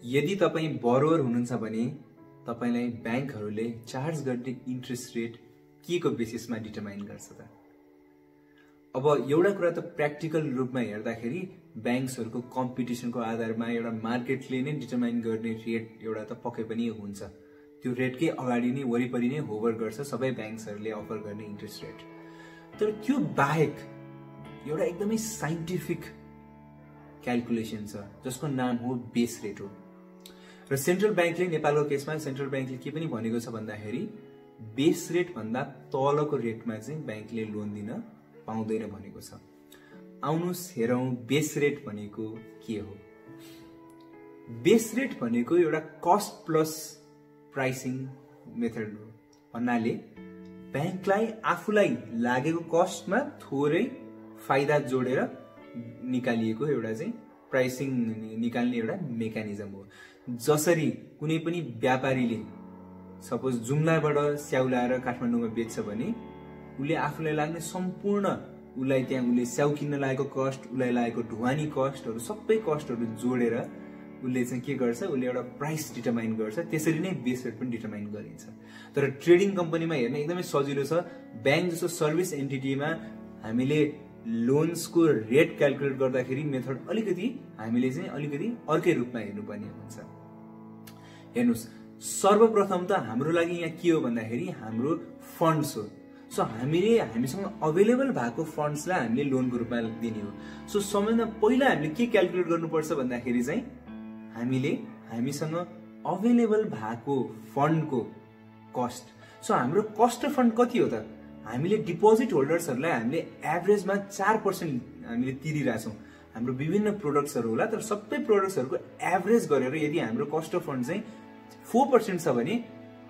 यदि तपाई बरोवर हुनुहुन्छ भने तपाईलाई बैंकहरुले चार्ज गर्ने इन्ट्रेस्ट रेट के को बेसिसमा डिटरमाइन गर्छ त? अब एउटा कुरा त प्र्याक्टिकल रूपमा हेर्दाखेरि बैंक्सहरुको कम्पिटिसनको आधारमा एउटा मार्केटले नै डिटरमाइन गर्ने रेट एउटा त पक्कै पनि हुन्छ। त्यो रेटकै अगाडि नै वरिपरि नै होभर गर्छ सबै बैंक्सहरुले अफर गर्ने इन्ट्रेस्ट रेट। तर त्यो बाहेक एउटा एकदमै साइन्टिफिक क्याल्कुलेसन छ जसको नाम हो बेस रेट हो। र सेन्ट्रल बैंकले नेपालको केसमा सेन्ट्रल बैंकले के पनि भनेको छ भन्दाखेरि बेस रेट भन्दा तलको रेटमा चाहिँ बैंकले लोन दिन पाउँदैन भनेको छ। आउनुस हेरौं बेस रेट भनेको के हो। बेस रेट भनेको एउटा कस्ट प्लस प्राइसिङ मेथड हो। भन्नाले बैंकलाई आफूलाई लागेको कस्टमा थोरै फाइदा जोडेर निकालिएको एउटा चाहिँ प्राइसिङ निकाल्ने एउटा मेकानिजम हो। जसरी कुनै पनि व्यापारीले सपोज जुम्लाबाट स्याउ ल्याएर काठमाडौँमा बेच्छ भने उले आफूलाई लाग्ने सम्पूर्ण उलाई त्यहाँ उले स्याउ किन्न लागेको कस्ट, उलाई लागेको ढुवानी कस्टहरु सबै कस्टहरु जोडेर उले चाहिँ के गर्छ, उले एउटा प्राइस डिटरमाइन गर्छ। त्यसरी नै बेस रेट पनि डिटरमाइन गरिन्छ। तर ट्रेडिङ कम्पनीमा हेर्न एकदमै सजिलो छ। बैंक जस्तो सर्भिस एन्टिटीमा हामीले लोन्सको रेट क्याल्कुलेट गर्दाखेरि मेथड हामीले चाहिँ अलिकति अर्कै रूपमा हेर्नुपर्ने हुन्छ। हेर्नुस्, सर्वप्रथम त हाम्रो लागि यहाँ के हो भन्दाखेरि हाम्रो फन्ड्स हो। सो हामीसँग अवेलेबल भएको फन्ड्सलाई हामीले लोनको रूपमा दिने हो। सो सबैभन्दा पहिला हामीले के क्याल्कुलेट गर्नुपर्छ भन्दाखेरि चाहिँ हामीसँग अवेलेबल भएको फन्डको कस्ट। सो हाम्रो कस्ट अफ फन्ड कति हो त? हामीले डिपोजिट होल्डर्सहरुलाई हामीले एभरेजमा 4% हामीले तिरिरहेछौं। हाम्रो विभिन्न प्रोडक्ट्सहरु होला, तर सबै प्रोडक्ट्सहरुको एभरेज गरेर यदि हाम्रो कस्ट अफ फन्ड चाहिँ 4% छ भने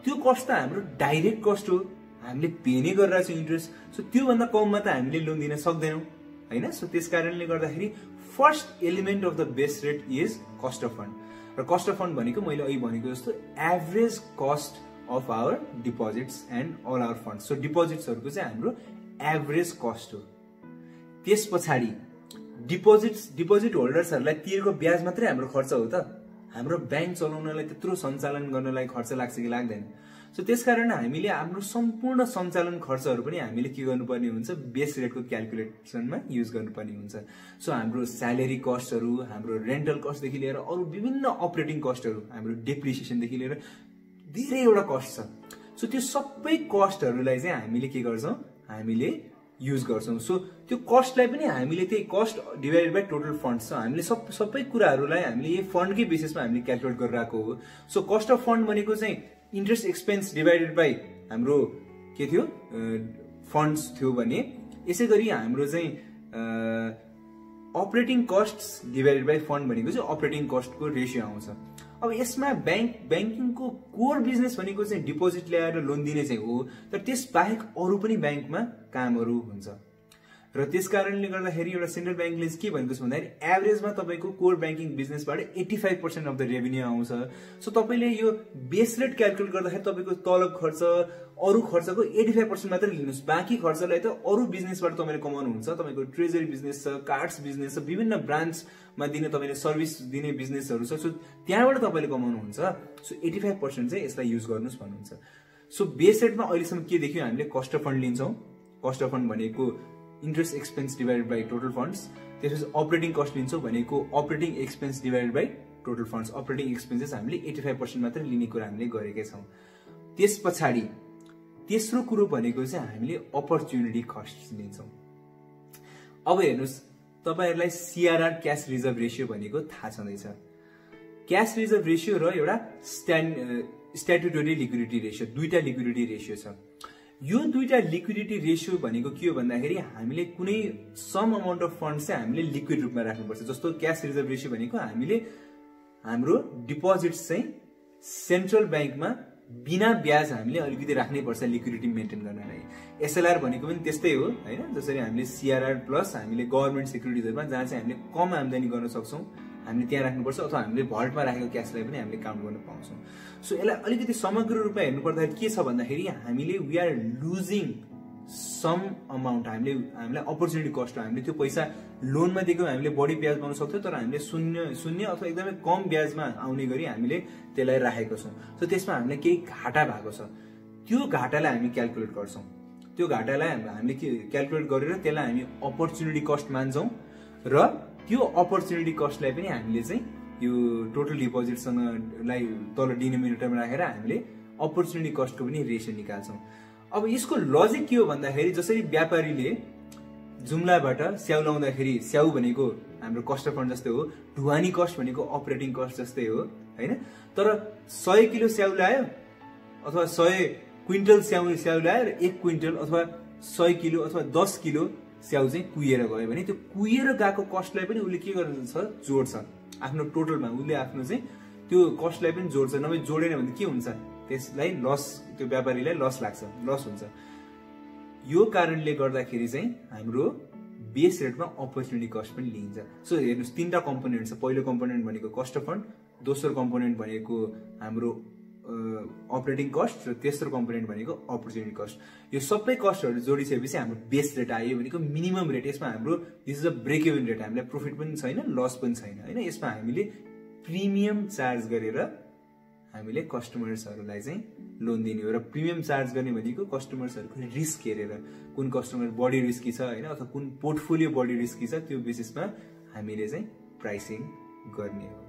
त्यो कस्ट त हाम्रो डाइरेक्ट कस्ट हो, हामीले पे नै गरिरहेछौं इन्ट्रेस्ट। सो त्यो भन्दा कममा त हामीले लोन दिन सक्दैनौं हैन। सो त्यसकारणले गर्दाखेरि first element of the base rate is cost of fund. र कस्ट अफ फन्ड भनेको मैले अघि भनेको जस्तो average cost of our deposits and all our funds. So deposits हरुको चाहिँ हाम्रो एभरेज कस्ट हो। त्यसपछि डिपोजिट होल्डर्सहरुलाई तिरेको ब्याज मात्रै हाम्रो खर्च हो त? हाम्रो बैंक चलाउनलाई त्यत्रो सञ्चालन गर्नलाई खर्च लाग्छ कि लाग्दैन? सो त्यसकारण हामीले हाम्रो सम्पूर्ण सञ्चालन खर्चहरु पनि हामीले के गर्नुपर्ने हुन्छ, बेस रेटको क्याल्कुलेसनमा युज गर्नुपर्ने हुन्छ। सो हाम्रो स्यालेरी कस्टहरु, हाम्रो रेन्टल कस्ट देखि लिएर अरु विभिन्न अपरेटिङ कस्टहरु, हाम्रो डेप्रिसिएसन देखि लिएर धेरैवटा कस्ट छ। सो त्यो सबै कस्टहरुलाई चाहिँ हामीले के गर्छौं, हामीले युज गर्छौं। सो त्यो कस्टलाई पनि हामीले त्यही cost divided by total funds छ। हामीले सबै कुराहरुलाई हामीले यो फन्डकै बेसिसमा हामीले क्याल्कुलेट गरिरहेको हो। सो कस्ट अफ फन्ड भनेको चाहिँ इन्ट्रेस्ट एक्सपेन्स डिवाइडेड बाइ हाम्रो के थियो, फन्ड्स थियो भने यसै गरी हाम्रो चाहिँ अपरेटिङ कस्ट्स डिवाइडेड बाइ फन्ड भनेको चाहिँ अपरेटिङ कस्टको रेशियो आउँछ। अब यसमा बैंकिङको कोर बिजनेस भनेको चाहिँ डिपोजिट ल्याएर लोन दिने चाहिँ हो, तर त्यस बाहेक अरु पनि बैंकमा कामहरु हुन्छ। र त्यसकारणले गर्दाखेरि एउटा सेन्ट्रल बैंकले के भनेको छ भन्दाखेरि एभरेजमा तपाईको कोर बैंकिङ बिजनेसबाट 85% अफ द रेभिन्यू आउँछ। सो तपाईले यो बेस रेट क्याल्कुलेट गर्दाखेरि तपाईको तलब खर्च अरु खर्चको 85% मात्र लिनुस्। बाँकी खर्चलाई त अरु बिजनेसबाट तपाईले कमाउनु हुन्छ। तपाईको ट्रेजरी बिजनेस छ, कार्ड्स बिजनेस छ, विभिन्न ब्रान्चमा दिने तपाईले सर्भिस दिने बिजनेसहरु छ। सो त्यहाँबाट तपाईले कमाउनु हुन्छ। सो 85% चाहिँ यसलाई युज गर्नुस् भन्नुहुन्छ। सो बेस रेटमा अहिलेसम्म के देख्यौ, हामीले कस्ट अफ फन्ड लिन्छौं। कस्ट अफ फन्ड भनेको interest expense divided by total funds. त्यसपछि अपरेटिङ कस्ट लिन्छौं भनेको operating expense divided by total funds. Operating expenses हामीले 85% मात्र लिने कुरा हामीले गरेकै छौं। त्यसपछि तेस्रो कुरो भनेको चाहिँ हामीले अपर्च्युनिटी कस्ट लिन्छौं। अब हेर्नुस्, तपाईहरुलाई सीआरआर क्याश रिजर्भ रेशियो भनेको थाहा छँदैछ। क्याश रिजर्भ रेशियो र एउटा स्ट्याट्युटरी लिक्विडिटी रेशियो, दुईटा लिक्विडिटी रेशियो छ। यो दुईटा लिक्विडिटी रेशियो भनेको के हो भन्दाखेरि हामीले कुनै सम अमाउन्ट अफ फन्ड चाहिँ हामीले लिक्विड रूपमा राख्नुपर्छ। जस्तो क्याश रिजर्भ रेशियो भनेको हामीले हाम्रो डिपोजिट्स चाहिँ सेन्ट्रल बैंकमा बिना ब्याज हामीले अलिकति राख्नै पर्छ लिक्विडिटी मेन्टेन गर्नलाई। एसएलआर भनेको पनि त्यस्तै हो हैन। जसरी हामीले सीआरआर प्लस हामीले गभर्नमेन्ट सेक्युरिटिजहरुमा जहाँ चाहिँ हामीले कम आम्दानी गर्न सक्छौं हामीले त्यहाँ राख्नुपर्छ, अथवा हामीले भल्टमा राखेको क्याशलाई पनि हामीले काउन्ट गर्न पाउँछौं। सो यसलाई अलिकति समग्र रूपमा हेर्नु पर्दाखेरि के छ भन्दाखेरि हामीले we are losing some amount हामीलाई अपर्च्युनिटी कस्ट हो। हामीले त्यो पैसा लोनमा दिएको हामीले बढी ब्याज पाउन सक्थ्यो, तर हामीले शून्य अथवा एकदमै कम ब्याजमा आउने गरी हामीले त्यसलाई राखेको छौँ। सो त्यसमा हामीलाई केही घाटा भएको छ, त्यो घाटालाई हामी क्यालकुलेट गर्छौँ। त्यो घाटालाई हामीले क्यालकुलेट गरेर त्यसलाई हामी अपर्च्युनिटी कस्ट मान्छौँ र त्यो अपर्च्युनिटी कस्टलाई पनि हामीले चाहिँ यो टोटल डिपोजिटसँगलाई तल डिनोमिनेटरमा राखेर हामीले अपर्च्युनिटी कस्टको पनि रेसियो निकाल्छौँ। अब यसको लजिक के हो भन्दाखेरि जसरी व्यापारीले जुम्लाबाट स्याउ लाउँदाखेरि स्याउ भनेको हाम्रो कस्ट अफ फन्ड जस्तै हो, ढुवानी कस्ट भनेको अपरेटिङ कस्ट जस्तै हो हैन। तर 100 किलो स्याउ ल्यायो अथवा 100 क्विन्टल स्याउ ल्यायो र 1 क्विन्टल अथवा 100 किलो अथवा 10 किलो स्याउ चाहिँ कुहिएर गयो भने त्यो कुहिएर गएको कस्टलाई पनि उसले के गर्छ, जोड्छ आफ्नो टोटलमा। उसले आफ्नो चाहिँ त्यो कस्टलाई पनि जोड्छ, नभए जोडेन भने के हुन्छ, त्यसलाई लस, त्यो व्यापारीलाई लस लाग्छ, लस हुन्छ। यो कारणले गर्दाखेरि चाहिँ हाम्रो बेस रेटमा अपर्च्युनिटी कस्ट पनि लिइन्छ। सो हेर्नुहोस्, 3टा कम्पोनेन्ट छ। पहिलो कम्पोनेन्ट भनेको कस्ट अफ फन्ड, दोस्रो कम्पोनेन्ट भनेको हाम्रो अपरेटिङ कस्ट र तेस्रो कम्पोनेन्ट भनेको अपर्च्युनिटी कस्ट। यो सबै कस्टहरू जोडिसकेपछि हाम्रो बेस रेट आयो भनेको मिनिमम रेट। यसमा हाम्रो this is a break even rate, हामीलाई प्रफिट पनि छैन, लस पनि छैन हैन। यसमा हामीले प्रिमियम चार्ज गरेर हामीले कस्टमर्सहरूलाई चाहिँ लोन दिने हो। र प्रिमियम चार्ज गर्ने भनेको कस्टमर्सहरूको रिस्क हेरेर, कुन कस्टमर बढी रिस्की छ हैन अथवा कुन पोर्टफोलियो बढी रिस्की छ, त्यो बेसिसमा हामीले चाहिँ प्राइसिङ गर्ने हो।